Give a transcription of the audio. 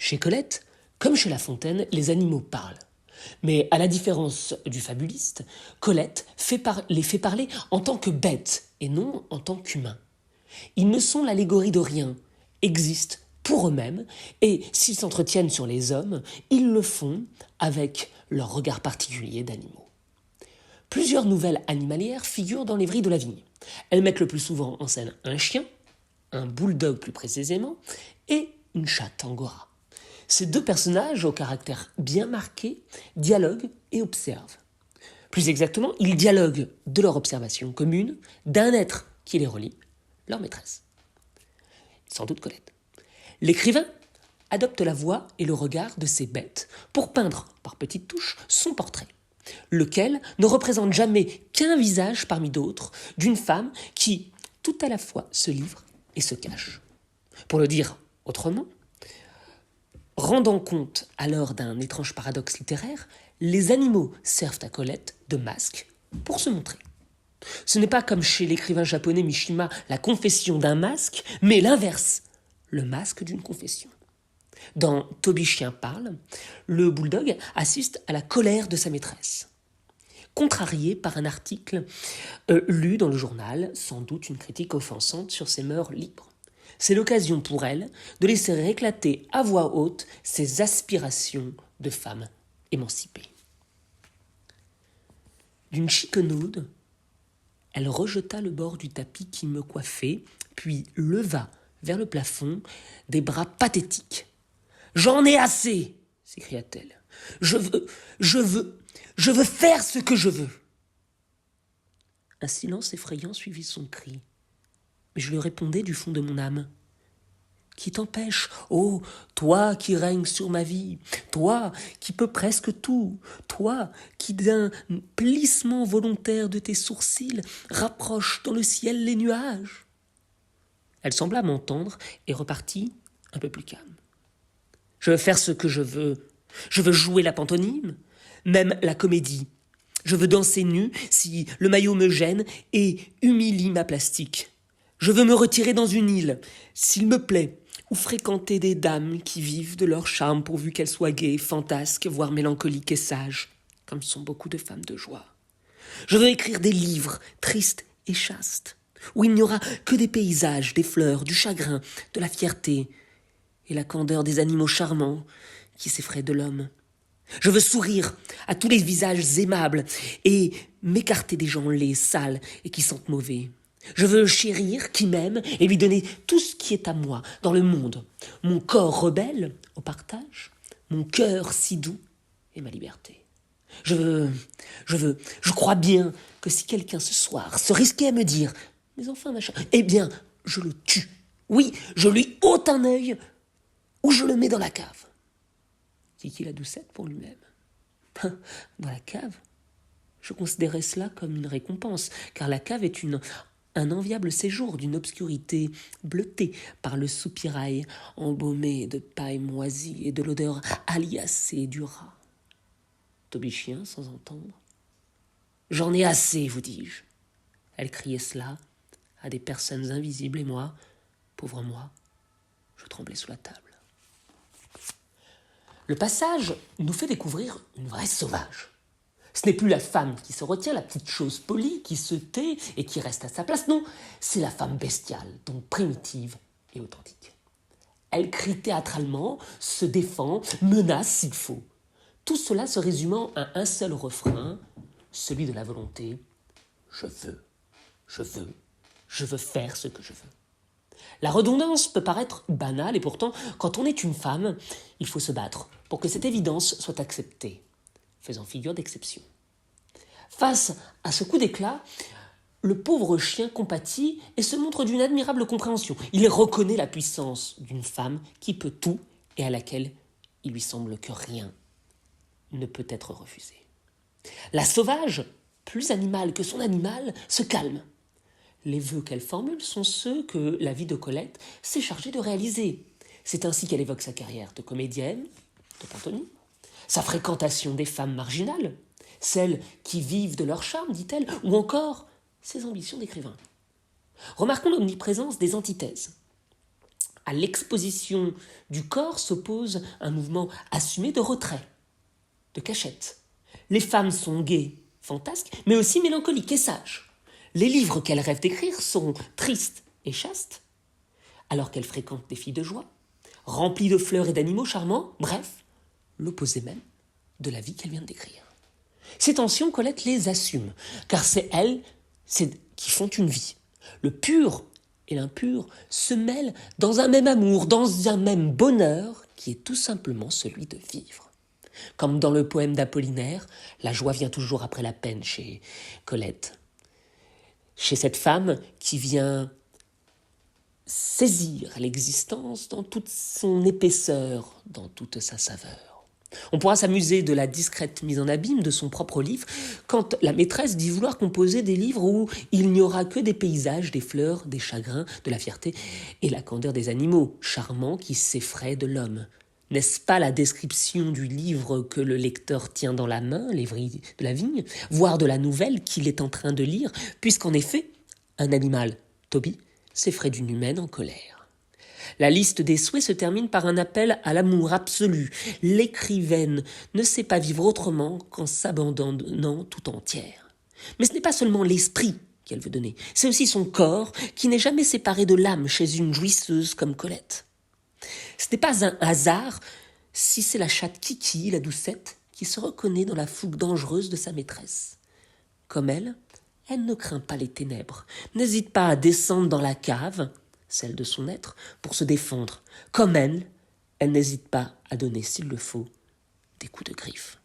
Chez Colette, comme chez La Fontaine, les animaux parlent. Mais à la différence du fabuliste, Colette les fait parler en tant que bêtes et non en tant qu'humains. Ils ne sont l'allégorie de rien, existent pour eux-mêmes, et s'ils s'entretiennent sur les hommes, ils le font avec leur regard particulier d'animaux. Plusieurs nouvelles animalières figurent dans les Vrilles de la Vigne. Elles mettent le plus souvent en scène un chien, un bulldog plus précisément, et une chatte angora. Ces deux personnages, au caractère bien marqué, dialoguent et observent. Plus exactement, ils dialoguent de leur observation commune d'un être qui les relie, leur maîtresse. Sans doute Colette. L'écrivain adopte la voix et le regard de ces bêtes pour peindre, par petites touches, son portrait, lequel ne représente jamais qu'un visage parmi d'autres d'une femme qui, tout à la fois, se livre et se cache. Pour le dire autrement, rendant compte alors d'un étrange paradoxe littéraire, les animaux servent à Colette de masque pour se montrer. Ce n'est pas comme chez l'écrivain japonais Mishima la confession d'un masque, mais l'inverse, le masque d'une confession. Dans Toby Chien parle, le bulldog assiste à la colère de sa maîtresse. Contrarié par un article lu dans le journal, sans doute une critique offensante sur ses mœurs libres. C'est l'occasion pour elle de laisser éclater à voix haute ses aspirations de femme émancipée. D'une chiquenaude, elle rejeta le bord du tapis qui me coiffait, puis leva vers le plafond des bras pathétiques. « J'en ai assez !» s'écria-t-elle. « Je veux faire ce que je veux !» Un silence effrayant suivit son cri. Mais je lui répondais du fond de mon âme. « Qui t'empêche, ô toi qui règnes sur ma vie, toi qui peux presque tout, toi qui d'un plissement volontaire de tes sourcils rapproche dans le ciel les nuages ?» Elle sembla m'entendre et repartit un peu plus calme. « Je veux faire ce que je veux jouer la pantomime, même la comédie. Je veux danser nu si le maillot me gêne et humilie ma plastique. Je veux me retirer dans une île, s'il me plaît, ou fréquenter des dames qui vivent de leur charme pourvu qu'elles soient gaies, fantasques, voire mélancoliques et sages, comme sont beaucoup de femmes de joie. Je veux écrire des livres tristes et chastes, où il n'y aura que des paysages, des fleurs, du chagrin, de la fierté et la candeur des animaux charmants qui s'effraient de l'homme. Je veux sourire à tous les visages aimables et m'écarter des gens laids, sales et qui sentent mauvais. Je veux chérir qui m'aime et lui donner tout ce qui est à moi dans le monde. Mon corps rebelle au partage, mon cœur si doux et ma liberté. Je crois bien que si quelqu'un ce soir se risquait à me dire « Mais enfin, machin », eh bien, je le tue. Oui, je lui ôte un œil ou je le mets dans la cave. Kiki la Doucette pour lui-même. Dans la cave, je considérais cela comme une récompense, car la cave est un enviable séjour d'une obscurité bleutée par le soupirail embaumé de paille moisie et de l'odeur aliacée du rat. Toby Chien, sans entendre. « J'en ai assez, vous dis-je. » Elle criait cela à des personnes invisibles et moi, pauvre moi, je tremblais sous la table. Le passage nous fait découvrir une vraie sauvage. Ce n'est plus la femme qui se retient, la petite chose polie, qui se tait et qui reste à sa place. Non, c'est la femme bestiale, donc primitive et authentique. Elle crie théâtralement, se défend, menace s'il faut. Tout cela se résumant à un seul refrain, celui de la volonté. Je veux faire ce que je veux. La redondance peut paraître banale et pourtant, quand on est une femme, il faut se battre pour que cette évidence soit acceptée, faisant figure d'exception. Face à ce coup d'éclat, le pauvre chien compatit et se montre d'une admirable compréhension. Il reconnaît la puissance d'une femme qui peut tout et à laquelle il lui semble que rien ne peut être refusé. La sauvage, plus animale que son animal, se calme. Les vœux qu'elle formule sont ceux que la vie de Colette s'est chargée de réaliser. C'est ainsi qu'elle évoque sa carrière de comédienne, de pantomime, sa fréquentation des femmes marginales, celles qui vivent de leur charme, dit-elle, ou encore ses ambitions d'écrivain. Remarquons l'omniprésence des antithèses. À l'exposition du corps s'oppose un mouvement assumé de retrait, de cachette. Les femmes sont gaies, fantasques, mais aussi mélancoliques et sages. Les livres qu'elles rêvent d'écrire sont tristes et chastes, alors qu'elles fréquentent des filles de joie, remplies de fleurs et d'animaux charmants, bref, l'opposé même de la vie qu'elle vient de décrire. Ces tensions, Colette les assume, car c'est elles qui font une vie. Le pur et l'impur se mêlent dans un même amour, dans un même bonheur, qui est tout simplement celui de vivre. Comme dans le poème d'Apollinaire, la joie vient toujours après la peine chez Colette. Chez cette femme qui vient saisir l'existence dans toute son épaisseur, dans toute sa saveur. On pourra s'amuser de la discrète mise en abîme de son propre livre quand la maîtresse dit vouloir composer des livres où il n'y aura que des paysages, des fleurs, des chagrins, de la fierté et la candeur des animaux charmants qui s'effraient de l'homme. N'est-ce pas la description du livre que le lecteur tient dans la main, l'évry de la vigne, voire de la nouvelle qu'il est en train de lire, puisqu'en effet, un animal, Toby, s'effraie d'une humaine en colère. La liste des souhaits se termine par un appel à l'amour absolu. L'écrivaine ne sait pas vivre autrement qu'en s'abandonnant tout entière. Mais ce n'est pas seulement l'esprit qu'elle veut donner, c'est aussi son corps qui n'est jamais séparé de l'âme chez une jouisseuse comme Colette. Ce n'est pas un hasard si c'est la chatte Kiki, la doucette, qui se reconnaît dans la fougue dangereuse de sa maîtresse. Comme elle ne craint pas les ténèbres, n'hésite pas à descendre dans la cave, celle de son être, pour se défendre. Comme elle n'hésite pas à donner, s'il le faut, des coups de griffe.